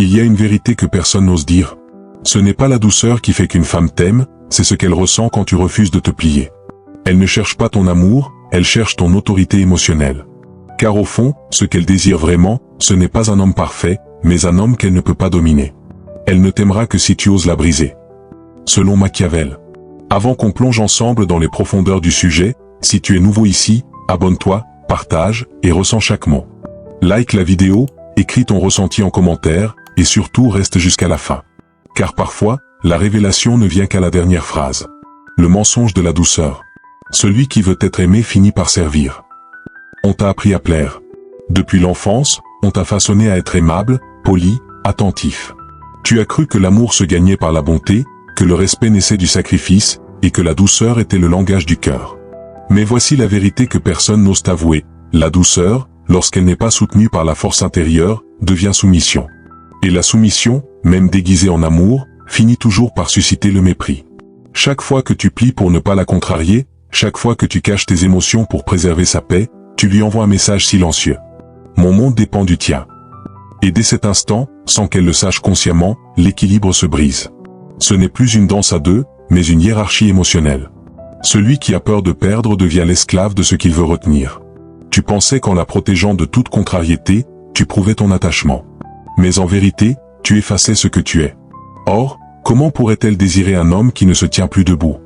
Il y a une vérité que personne n'ose dire. Ce n'est pas la douceur qui fait qu'une femme t'aime, c'est ce qu'elle ressent quand tu refuses de te plier. Elle ne cherche pas ton amour, elle cherche ton autorité émotionnelle. Car au fond, ce qu'elle désire vraiment, ce n'est pas un homme parfait, mais un homme qu'elle ne peut pas dominer. Elle ne t'aimera que si tu oses la briser. Selon Machiavel. Avant qu'on plonge ensemble dans les profondeurs du sujet, si tu es nouveau ici, abonne-toi, partage, et ressens chaque mot. Like la vidéo, écris ton ressenti en commentaire, et surtout reste jusqu'à la fin. Car parfois, la révélation ne vient qu'à la dernière phrase. Le mensonge de la douceur. Celui qui veut être aimé finit par servir. On t'a appris à plaire. Depuis l'enfance, on t'a façonné à être aimable, poli, attentif. Tu as cru que l'amour se gagnait par la bonté, que le respect naissait du sacrifice, et que la douceur était le langage du cœur. Mais voici la vérité que personne n'ose t'avouer. La douceur, lorsqu'elle n'est pas soutenue par la force intérieure, devient soumission. Et la soumission, même déguisée en amour, finit toujours par susciter le mépris. Chaque fois que tu plies pour ne pas la contrarier, chaque fois que tu caches tes émotions pour préserver sa paix, tu lui envoies un message silencieux. Mon monde dépend du tien. Et dès cet instant, sans qu'elle le sache consciemment, l'équilibre se brise. Ce n'est plus une danse à deux, mais une hiérarchie émotionnelle. Celui qui a peur de perdre devient l'esclave de ce qu'il veut retenir. Tu pensais qu'en la protégeant de toute contrariété, tu prouvais ton attachement. Mais en vérité, tu effaçais ce que tu es. Or, comment pourrait-elle désirer un homme qui ne se tient plus debout?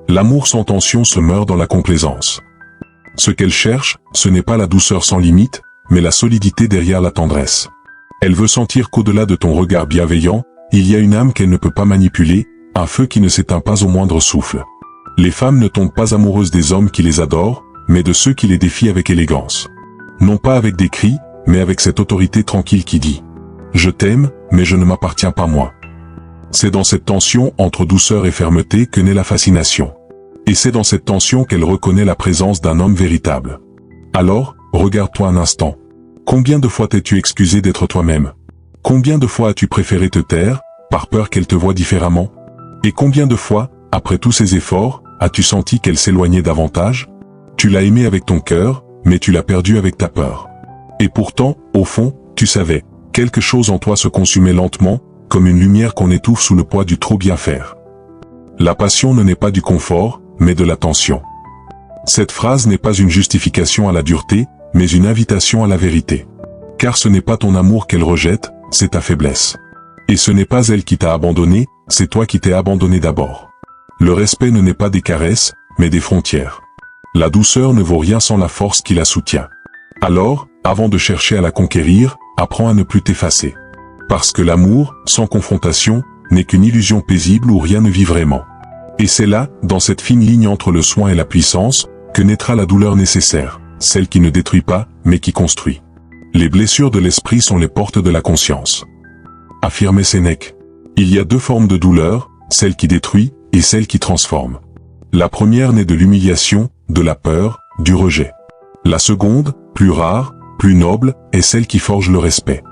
L'amour sans tension se meurt dans la complaisance. Ce qu'elle cherche, ce n'est pas la douceur sans limite, mais la solidité derrière la tendresse. Elle veut sentir qu'au-delà de ton regard bienveillant, il y a une âme qu'elle ne peut pas manipuler, un feu qui ne s'éteint pas au moindre souffle. Les femmes ne tombent pas amoureuses des hommes qui les adorent, mais de ceux qui les défient avec élégance. Non pas avec des cris, mais avec cette autorité tranquille qui dit « Je t'aime, mais je ne m'appartiens pas moi ». C'est dans cette tension entre douceur et fermeté que naît la fascination. Et c'est dans cette tension qu'elle reconnaît la présence d'un homme véritable. Alors, regarde-toi un instant. Combien de fois t'es-tu excusé d'être toi-même? Combien de fois as-tu préféré te taire, par peur qu'elle te voie différemment? Et combien de fois, après tous ces efforts, as-tu senti qu'elle s'éloignait davantage? Tu l'as aimée avec ton cœur, mais tu l'as perdue avec ta peur. Et pourtant, au fond, tu savais, quelque chose en toi se consumait lentement, comme une lumière qu'on étouffe sous le poids du trop bien faire. La passion ne naît pas du confort, mais de la tension. Cette phrase n'est pas une justification à la dureté, mais une invitation à la vérité. Car ce n'est pas ton amour qu'elle rejette, c'est ta faiblesse. Et ce n'est pas elle qui t'a abandonné, c'est toi qui t'es abandonné d'abord. Le respect ne naît pas des caresses, mais des frontières. La douceur ne vaut rien sans la force qui la soutient. Alors, avant de chercher à la conquérir, apprends à ne plus t'effacer. Parce que l'amour, sans confrontation, n'est qu'une illusion paisible où rien ne vit vraiment. Et c'est là, dans cette fine ligne entre le soin et la puissance, que naîtra la douleur nécessaire, celle qui ne détruit pas, mais qui construit. Les blessures de l'esprit sont les portes de la conscience. Affirmait Sénèque. Il y a deux formes de douleur, celle qui détruit et celle qui transforme. La première naît de l'humiliation, de la peur, du rejet. La seconde, plus rare, plus noble, est celle qui forge le respect.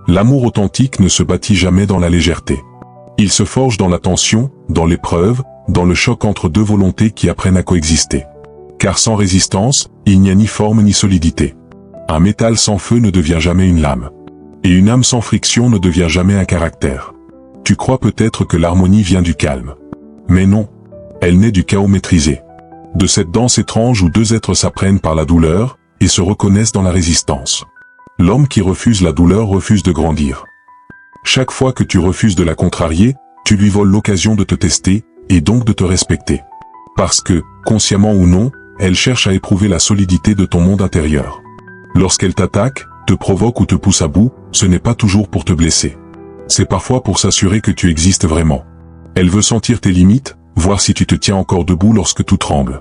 L'amour authentique ne se bâtit jamais dans la légèreté. Il se forge dans la tension, dans l'épreuve, dans le choc entre deux volontés qui apprennent à coexister. Car sans résistance, il n'y a ni forme ni solidité. Un métal sans feu ne devient jamais une lame. Et une âme sans friction ne devient jamais un caractère. Tu crois peut-être que l'harmonie vient du calme. Mais non. Elle naît du chaos maîtrisé. De cette danse étrange où deux êtres s'apprennent par la douleur, et se reconnaissent dans la résistance. L'homme qui refuse la douleur refuse de grandir. Chaque fois que tu refuses de la contrarier, tu lui voles l'occasion de te tester, et donc de te respecter. Parce que, consciemment ou non, elle cherche à éprouver la solidité de ton monde intérieur. Lorsqu'elle t'attaque, te provoque ou te pousse à bout, ce n'est pas toujours pour te blesser. C'est parfois pour s'assurer que tu existes vraiment. Elle veut sentir tes limites, voir si tu te tiens encore debout lorsque tout tremble.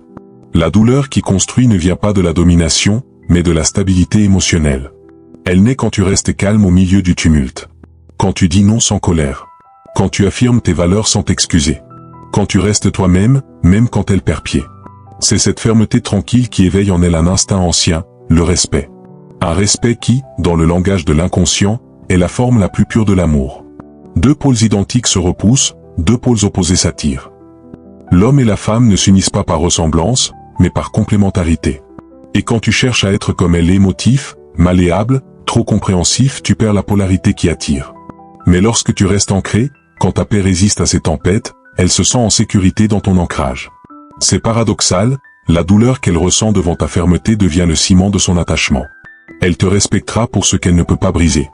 La douleur qui construit ne vient pas de la domination, mais de la stabilité émotionnelle. Elle naît quand tu restes calme au milieu du tumulte. Quand tu dis non sans colère. Quand tu affirmes tes valeurs sans t'excuser. Quand tu restes toi-même, même quand elle perd pied. C'est cette fermeté tranquille qui éveille en elle un instinct ancien, le respect. Un respect qui, dans le langage de l'inconscient, est la forme la plus pure de l'amour. Deux pôles identiques se repoussent, deux pôles opposés s'attirent. L'homme et la femme ne s'unissent pas par ressemblance, mais par complémentarité. Et quand tu cherches à être comme elle émotif, malléable, trop compréhensif, tu perds la polarité qui attire. Mais lorsque tu restes ancré, quand ta paix résiste à ces tempêtes, elle se sent en sécurité dans ton ancrage. C'est paradoxal, la douleur qu'elle ressent devant ta fermeté devient le ciment de son attachement. Elle te respectera pour ce qu'elle ne peut pas briser.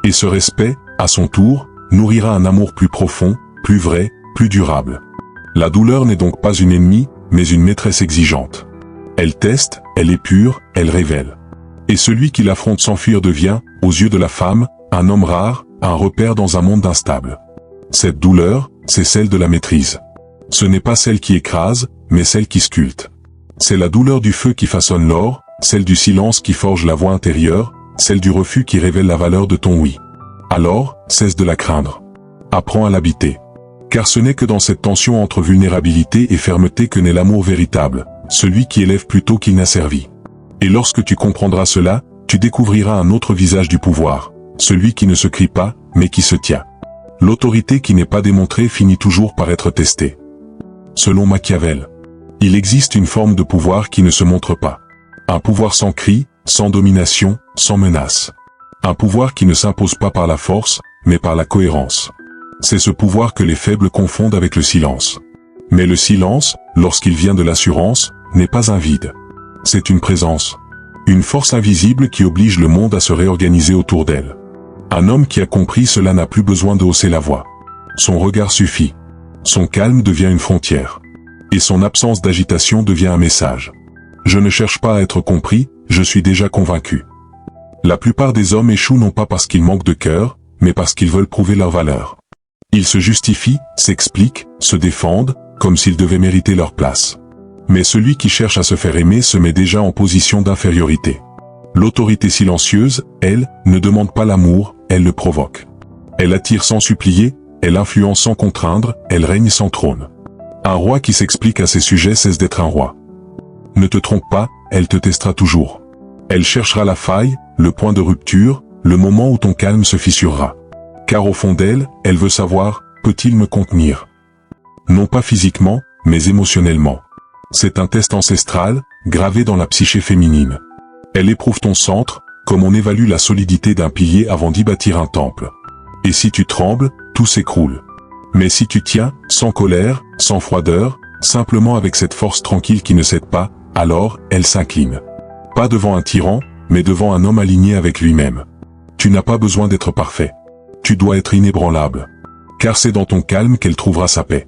Et ce respect, à son tour, nourrira un amour plus profond, plus vrai, plus durable. La douleur n'est donc pas une ennemie, mais une maîtresse exigeante. Elle teste, elle épure, elle révèle. Et celui qui l'affronte sans fuir devient, aux yeux de la femme, un homme rare, un repère dans un monde instable. Cette douleur, c'est celle de la maîtrise. Ce n'est pas celle qui écrase, mais celle qui sculpte. C'est la douleur du feu qui façonne l'or, celle du silence qui forge la voix intérieure, celle du refus qui révèle la valeur de ton oui. Alors, cesse de la craindre. Apprends à l'habiter. Car ce n'est que dans cette tension entre vulnérabilité et fermeté que naît l'amour véritable, celui qui élève plutôt qu'il n'asservit. Et lorsque tu comprendras cela, tu découvriras un autre visage du pouvoir, celui qui ne se crie pas, mais qui se tient. L'autorité qui n'est pas démontrée finit toujours par être testée. Selon Machiavel, il existe une forme de pouvoir qui ne se montre pas. Un pouvoir sans cri, sans domination, sans menace. Un pouvoir qui ne s'impose pas par la force, mais par la cohérence. C'est ce pouvoir que les faibles confondent avec le silence. Mais le silence, lorsqu'il vient de l'assurance, n'est pas un vide. C'est une présence. Une force invisible qui oblige le monde à se réorganiser autour d'elle. Un homme qui a compris cela n'a plus besoin de hausser la voix. Son regard suffit. Son calme devient une frontière. Et son absence d'agitation devient un message. Je ne cherche pas à être compris, je suis déjà convaincu. La plupart des hommes échouent non pas parce qu'ils manquent de cœur, mais parce qu'ils veulent prouver leur valeur. Ils se justifient, s'expliquent, se défendent, comme s'ils devaient mériter leur place. Mais celui qui cherche à se faire aimer se met déjà en position d'infériorité. L'autorité silencieuse, elle, ne demande pas l'amour, elle le provoque. Elle attire sans supplier, elle influence sans contraindre, elle règne sans trône. Un roi qui s'explique à ses sujets cesse d'être un roi. Ne te trompe pas, elle te testera toujours. Elle cherchera la faille, le point de rupture, le moment où ton calme se fissurera. Car au fond d'elle, elle veut savoir, peut-il me contenir? Non pas physiquement, mais émotionnellement. C'est un test ancestral, gravé dans la psyché féminine. Elle éprouve ton centre, comme on évalue la solidité d'un pilier avant d'y bâtir un temple. Et si tu trembles, tout s'écroule. Mais si tu tiens, sans colère, sans froideur, simplement avec cette force tranquille qui ne cède pas, alors, elle s'incline. Pas devant un tyran, mais devant un homme aligné avec lui-même. Tu n'as pas besoin d'être parfait. Tu dois être inébranlable. Car c'est dans ton calme qu'elle trouvera sa paix.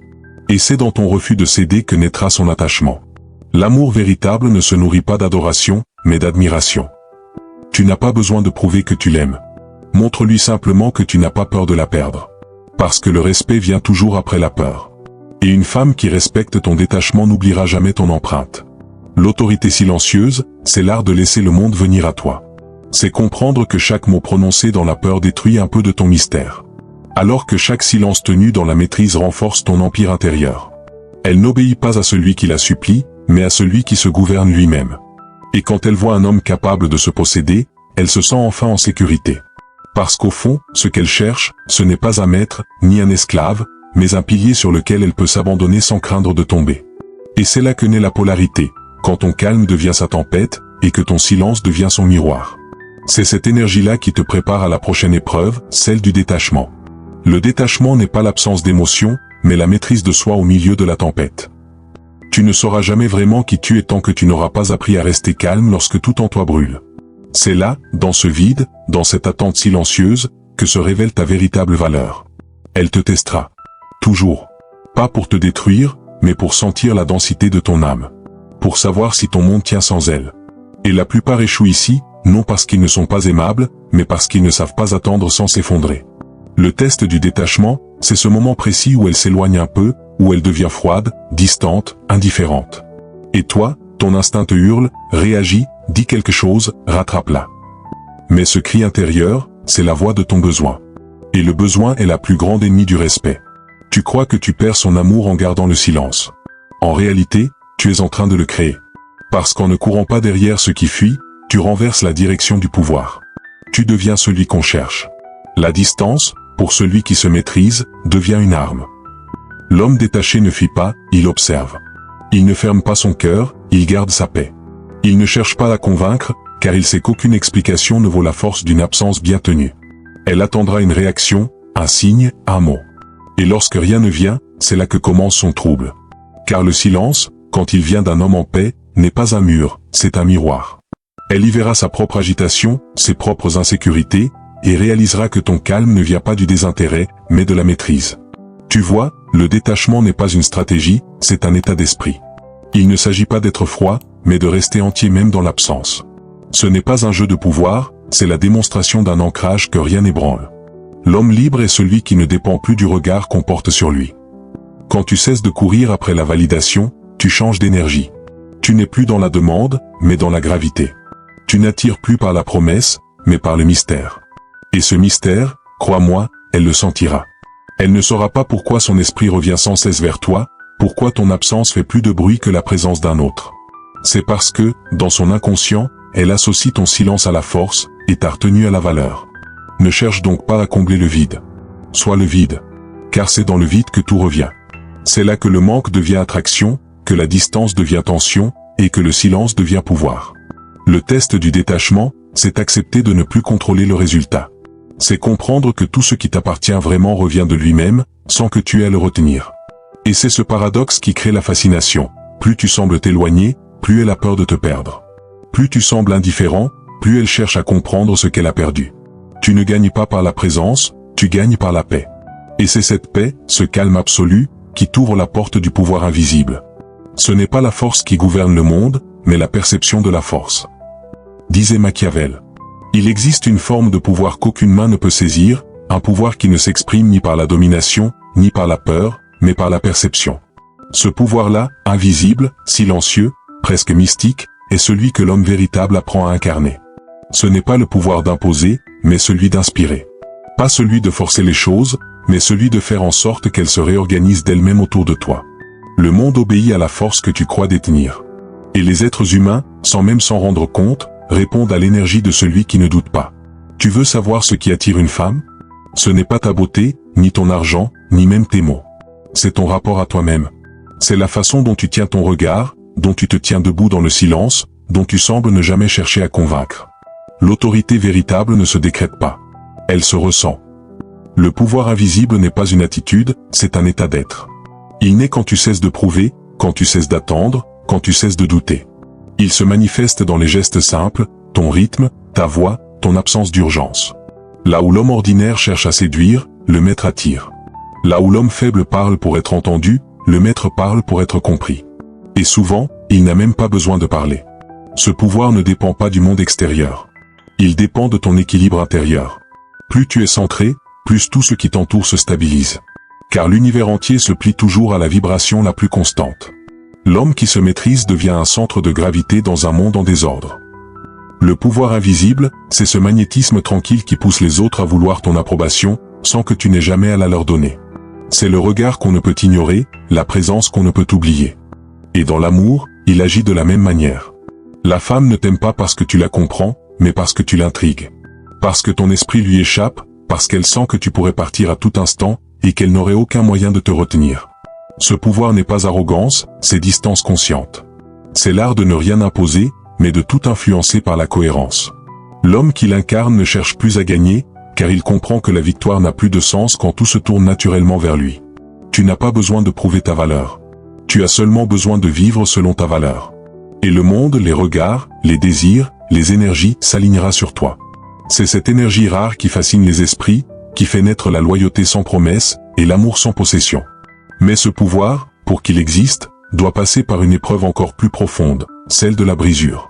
Et c'est dans ton refus de céder que naîtra son attachement. L'amour véritable ne se nourrit pas d'adoration, mais d'admiration. Tu n'as pas besoin de prouver que tu l'aimes. Montre-lui simplement que tu n'as pas peur de la perdre. Parce que le respect vient toujours après la peur. Et une femme qui respecte ton détachement n'oubliera jamais ton empreinte. L'autorité silencieuse, c'est l'art de laisser le monde venir à toi. C'est comprendre que chaque mot prononcé dans la peur détruit un peu de ton mystère. Alors que chaque silence tenu dans la maîtrise renforce ton empire intérieur. Elle n'obéit pas à celui qui la supplie, mais à celui qui se gouverne lui-même. Et quand elle voit un homme capable de se posséder, elle se sent enfin en sécurité. Parce qu'au fond, ce qu'elle cherche, ce n'est pas un maître, ni un esclave, mais un pilier sur lequel elle peut s'abandonner sans craindre de tomber. Et c'est là que naît la polarité, quand ton calme devient sa tempête, et que ton silence devient son miroir. C'est cette énergie-là qui te prépare à la prochaine épreuve, celle du détachement. Le détachement n'est pas l'absence d'émotion, mais la maîtrise de soi au milieu de la tempête. Tu ne sauras jamais vraiment qui tu es tant que tu n'auras pas appris à rester calme lorsque tout en toi brûle. C'est là, dans ce vide, dans cette attente silencieuse, que se révèle ta véritable valeur. Elle te testera. Toujours. Pas pour te détruire, mais pour sentir la densité de ton âme. Pour savoir si ton monde tient sans elle. Et la plupart échouent ici, non parce qu'ils ne sont pas aimables, mais parce qu'ils ne savent pas attendre sans s'effondrer. Le test du détachement, c'est ce moment précis où elle s'éloigne un peu, où elle devient froide, distante, indifférente. Et toi, ton instinct te hurle, réagit, dit quelque chose, rattrape-la. Mais ce cri intérieur, c'est la voix de ton besoin. Et le besoin est la plus grande ennemie du respect. Tu crois que tu perds son amour en gardant le silence. En réalité, tu es en train de le créer. Parce qu'en ne courant pas derrière ce qui fuit, tu renverses la direction du pouvoir. Tu deviens celui qu'on cherche. La distance, pour celui qui se maîtrise, devient une arme. L'homme détaché ne fuit pas, il observe. Il ne ferme pas son cœur, il garde sa paix. Il ne cherche pas à convaincre, car il sait qu'aucune explication ne vaut la force d'une absence bien tenue. Elle attendra une réaction, un signe, un mot. Et lorsque rien ne vient, c'est là que commence son trouble. Car le silence, quand il vient d'un homme en paix, n'est pas un mur, c'est un miroir. Elle y verra sa propre agitation, ses propres insécurités, et réalisera que ton calme ne vient pas du désintérêt, mais de la maîtrise. Tu vois, le détachement n'est pas une stratégie, c'est un état d'esprit. Il ne s'agit pas d'être froid, mais de rester entier même dans l'absence. Ce n'est pas un jeu de pouvoir, c'est la démonstration d'un ancrage que rien n'ébranle. L'homme libre est celui qui ne dépend plus du regard qu'on porte sur lui. Quand tu cesses de courir après la validation, tu changes d'énergie. Tu n'es plus dans la demande, mais dans la gravité. Tu n'attires plus par la promesse, mais par le mystère. Et ce mystère, crois-moi, elle le sentira. Elle ne saura pas pourquoi son esprit revient sans cesse vers toi, pourquoi ton absence fait plus de bruit que la présence d'un autre. C'est parce que, dans son inconscient, elle associe ton silence à la force, et t'a retenu à la valeur. Ne cherche donc pas à combler le vide. Sois le vide. Car c'est dans le vide que tout revient. C'est là que le manque devient attraction, que la distance devient tension, et que le silence devient pouvoir. Le test du détachement, c'est accepter de ne plus contrôler le résultat. C'est comprendre que tout ce qui t'appartient vraiment revient de lui-même, sans que tu aies à le retenir. Et c'est ce paradoxe qui crée la fascination. Plus tu sembles t'éloigner, plus elle a peur de te perdre. Plus tu sembles indifférent, plus elle cherche à comprendre ce qu'elle a perdu. Tu ne gagnes pas par la présence, tu gagnes par la paix. Et c'est cette paix, ce calme absolu, qui t'ouvre la porte du pouvoir invisible. Ce n'est pas la force qui gouverne le monde, mais la perception de la force. Disait Machiavel. Il existe une forme de pouvoir qu'aucune main ne peut saisir, un pouvoir qui ne s'exprime ni par la domination, ni par la peur, mais par la perception. Ce pouvoir-là, invisible, silencieux, presque mystique, est celui que l'homme véritable apprend à incarner. Ce n'est pas le pouvoir d'imposer, mais celui d'inspirer. Pas celui de forcer les choses, mais celui de faire en sorte qu'elles se réorganisent d'elles-mêmes autour de toi. Le monde obéit à la force que tu crois détenir. Et les êtres humains, sans même s'en rendre compte, répondent à l'énergie de celui qui ne doute pas. Tu veux savoir ce qui attire une femme? Ce n'est pas ta beauté, ni ton argent, ni même tes mots. C'est ton rapport à toi-même. C'est la façon dont tu tiens ton regard, dont tu te tiens debout dans le silence, dont tu sembles ne jamais chercher à convaincre. L'autorité véritable ne se décrète pas. Elle se ressent. Le pouvoir invisible n'est pas une attitude, c'est un état d'être. Il naît quand tu cesses de prouver, quand tu cesses d'attendre, quand tu cesses de douter. Il se manifeste dans les gestes simples, ton rythme, ta voix, ton absence d'urgence. Là où l'homme ordinaire cherche à séduire, le maître attire. Là où l'homme faible parle pour être entendu, le maître parle pour être compris. Et souvent, il n'a même pas besoin de parler. Ce pouvoir ne dépend pas du monde extérieur. Il dépend de ton équilibre intérieur. Plus tu es centré, plus tout ce qui t'entoure se stabilise. Car l'univers entier se plie toujours à la vibration la plus constante. L'homme qui se maîtrise devient un centre de gravité dans un monde en désordre. Le pouvoir invisible, c'est ce magnétisme tranquille qui pousse les autres à vouloir ton approbation, sans que tu n'aies jamais à la leur donner. C'est le regard qu'on ne peut ignorer, la présence qu'on ne peut oublier. Et dans l'amour, il agit de la même manière. La femme ne t'aime pas parce que tu la comprends, mais parce que tu l'intrigues. Parce que ton esprit lui échappe, parce qu'elle sent que tu pourrais partir à tout instant, et qu'elle n'aurait aucun moyen de te retenir. Ce pouvoir n'est pas arrogance, c'est distance consciente. C'est l'art de ne rien imposer, mais de tout influencer par la cohérence. L'homme qui l'incarne ne cherche plus à gagner, car il comprend que la victoire n'a plus de sens quand tout se tourne naturellement vers lui. Tu n'as pas besoin de prouver ta valeur. Tu as seulement besoin de vivre selon ta valeur. Et le monde, les regards, les désirs, les énergies s'alignera sur toi. C'est cette énergie rare qui fascine les esprits, qui fait naître la loyauté sans promesse et l'amour sans possession. Mais ce pouvoir, pour qu'il existe, doit passer par une épreuve encore plus profonde, celle de la brisure.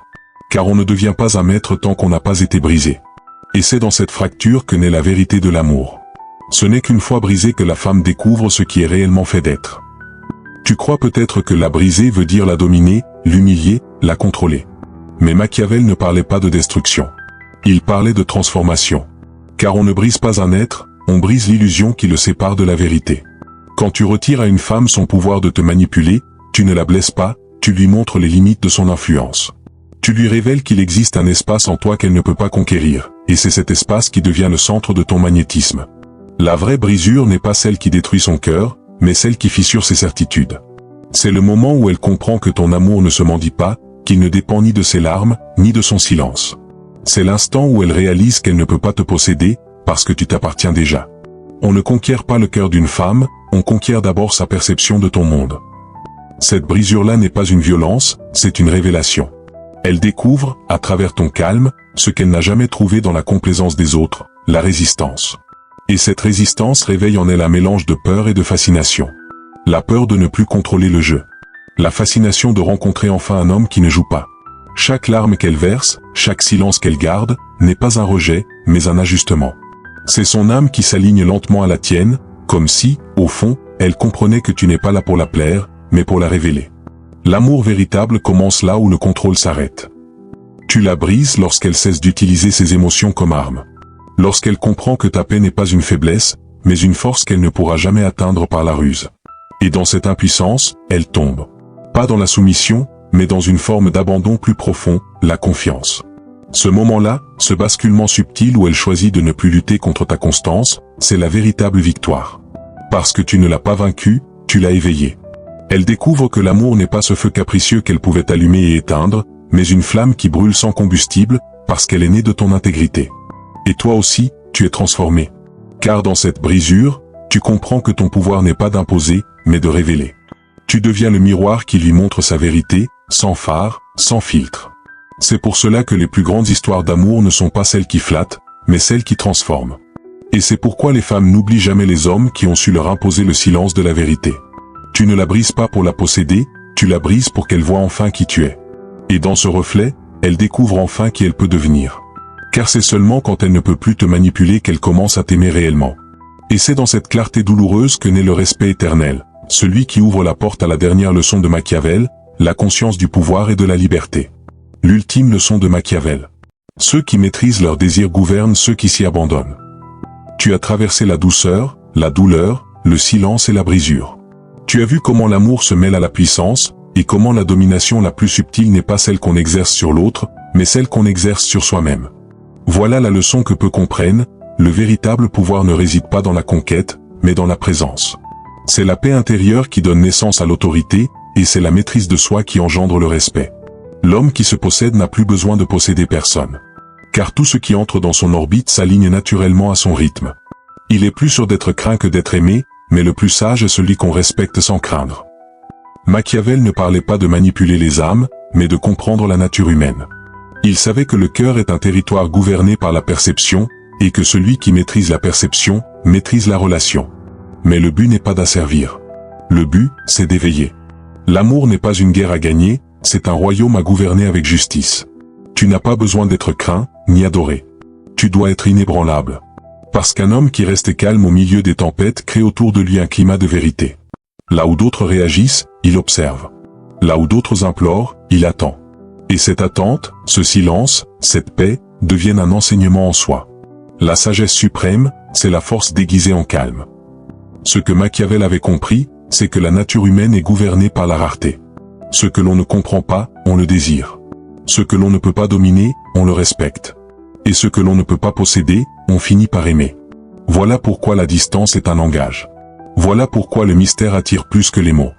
Car on ne devient pas un maître tant qu'on n'a pas été brisé. Et c'est dans cette fracture que naît la vérité de l'amour. Ce n'est qu'une fois brisé que la femme découvre ce qui est réellement fait d'être. Tu crois peut-être que la briser veut dire la dominer, l'humilier, la contrôler. Mais Machiavel ne parlait pas de destruction. Il parlait de transformation. Car on ne brise pas un être, on brise l'illusion qui le sépare de la vérité. Quand tu retires à une femme son pouvoir de te manipuler, tu ne la blesses pas, tu lui montres les limites de son influence. Tu lui révèles qu'il existe un espace en toi qu'elle ne peut pas conquérir, et c'est cet espace qui devient le centre de ton magnétisme. La vraie brisure n'est pas celle qui détruit son cœur, mais celle qui fissure ses certitudes. C'est le moment où elle comprend que ton amour ne se mendie pas, qu'il ne dépend ni de ses larmes, ni de son silence. C'est l'instant où elle réalise qu'elle ne peut pas te posséder, parce que tu t'appartiens déjà. On ne conquiert pas le cœur d'une femme, on conquiert d'abord sa perception de ton monde. Cette brisure-là n'est pas une violence, c'est une révélation. Elle découvre, à travers ton calme, ce qu'elle n'a jamais trouvé dans la complaisance des autres, la résistance. Et cette résistance réveille en elle un mélange de peur et de fascination. La peur de ne plus contrôler le jeu. La fascination de rencontrer enfin un homme qui ne joue pas. Chaque larme qu'elle verse, chaque silence qu'elle garde, n'est pas un rejet, mais un ajustement. C'est son âme qui s'aligne lentement à la tienne, comme si, au fond, elle comprenait que tu n'es pas là pour la plaire, mais pour la révéler. L'amour véritable commence là où le contrôle s'arrête. Tu la brises lorsqu'elle cesse d'utiliser ses émotions comme arme. Lorsqu'elle comprend que ta paix n'est pas une faiblesse, mais une force qu'elle ne pourra jamais atteindre par la ruse. Et dans cette impuissance, elle tombe. Pas dans la soumission, mais dans une forme d'abandon plus profond, la confiance. Ce moment-là, ce basculement subtil où elle choisit de ne plus lutter contre ta constance, c'est la véritable victoire. Parce que tu ne l'as pas vaincue, tu l'as éveillée. Elle découvre que l'amour n'est pas ce feu capricieux qu'elle pouvait allumer et éteindre, mais une flamme qui brûle sans combustible, parce qu'elle est née de ton intégrité. Et toi aussi, tu es transformé. Car dans cette brisure, tu comprends que ton pouvoir n'est pas d'imposer, mais de révéler. Tu deviens le miroir qui lui montre sa vérité, sans phare, sans filtre. C'est pour cela que les plus grandes histoires d'amour ne sont pas celles qui flattent, mais celles qui transforment. Et c'est pourquoi les femmes n'oublient jamais les hommes qui ont su leur imposer le silence de la vérité. Tu ne la brises pas pour la posséder, tu la brises pour qu'elle voie enfin qui tu es. Et dans ce reflet, elle découvre enfin qui elle peut devenir. Car c'est seulement quand elle ne peut plus te manipuler qu'elle commence à t'aimer réellement. Et c'est dans cette clarté douloureuse que naît le respect éternel, celui qui ouvre la porte à la dernière leçon de Machiavel, la conscience du pouvoir et de la liberté. L'ultime leçon de Machiavel. Ceux qui maîtrisent leurs désirs gouvernent ceux qui s'y abandonnent. Tu as traversé la douceur, la douleur, le silence et la brisure. Tu as vu comment l'amour se mêle à la puissance, et comment la domination la plus subtile n'est pas celle qu'on exerce sur l'autre, mais celle qu'on exerce sur soi-même. Voilà la leçon que peu comprennent, le véritable pouvoir ne réside pas dans la conquête, mais dans la présence. C'est la paix intérieure qui donne naissance à l'autorité, et c'est la maîtrise de soi qui engendre le respect. L'homme qui se possède n'a plus besoin de posséder personne. Car tout ce qui entre dans son orbite s'aligne naturellement à son rythme. Il est plus sûr d'être craint que d'être aimé, mais le plus sage est celui qu'on respecte sans craindre. Machiavel ne parlait pas de manipuler les âmes, mais de comprendre la nature humaine. Il savait que le cœur est un territoire gouverné par la perception, et que celui qui maîtrise la perception, maîtrise la relation. Mais le but n'est pas d'asservir. Le but, c'est d'éveiller. L'amour n'est pas une guerre à gagner, c'est un royaume à gouverner avec justice. Tu n'as pas besoin d'être craint, ni adoré. Tu dois être inébranlable. Parce qu'un homme qui reste calme au milieu des tempêtes crée autour de lui un climat de vérité. Là où d'autres réagissent, il observe. Là où d'autres implorent, il attend. Et cette attente, ce silence, cette paix, deviennent un enseignement en soi. La sagesse suprême, c'est la force déguisée en calme. Ce que Machiavel avait compris, c'est que la nature humaine est gouvernée par la rareté. Ce que l'on ne comprend pas, on le désire. Ce que l'on ne peut pas dominer, on le respecte. Et ce que l'on ne peut pas posséder, on finit par aimer. Voilà pourquoi la distance est un langage. Voilà pourquoi le mystère attire plus que les mots.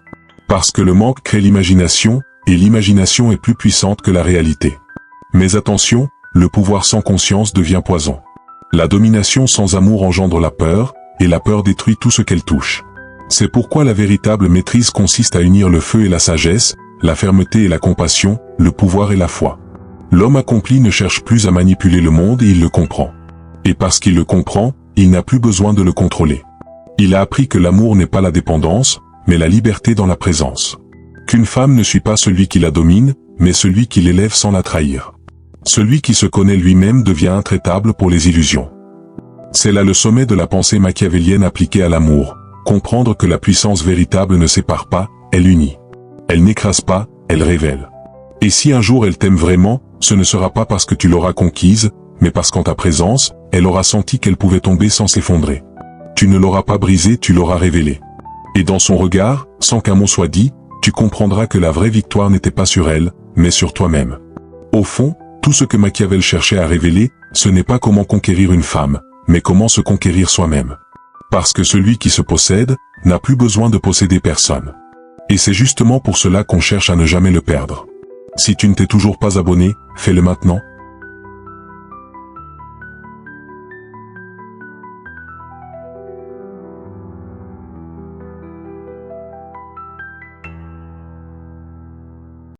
Parce que le manque crée l'imagination, et l'imagination est plus puissante que la réalité. Mais attention, le pouvoir sans conscience devient poison. La domination sans amour engendre la peur, et la peur détruit tout ce qu'elle touche. C'est pourquoi la véritable maîtrise consiste à unir le feu et la sagesse, la fermeté et la compassion, le pouvoir et la foi. L'homme accompli ne cherche plus à manipuler le monde et il le comprend. Et parce qu'il le comprend, il n'a plus besoin de le contrôler. Il a appris que l'amour n'est pas la dépendance, mais la liberté dans la présence. Qu'une femme ne suit pas celui qui la domine, mais celui qui l'élève sans la trahir. Celui qui se connaît lui-même devient intraitable pour les illusions. C'est là le sommet de la pensée machiavélienne appliquée à l'amour. Comprendre que la puissance véritable ne sépare pas, elle unit. Elle n'écrase pas, elle révèle. Et si un jour elle t'aime vraiment, ce ne sera pas parce que tu l'auras conquise, mais parce qu'en ta présence, elle aura senti qu'elle pouvait tomber sans s'effondrer. Tu ne l'auras pas brisée, tu l'auras révélée. Et dans son regard, sans qu'un mot soit dit, tu comprendras que la vraie victoire n'était pas sur elle, mais sur toi-même. Au fond, tout ce que Machiavel cherchait à révéler, ce n'est pas comment conquérir une femme, mais comment se conquérir soi-même. Parce que celui qui se possède, n'a plus besoin de posséder personne. Et c'est justement pour cela qu'on cherche à ne jamais le perdre. Si tu ne t'es toujours pas abonné, fais-le maintenant.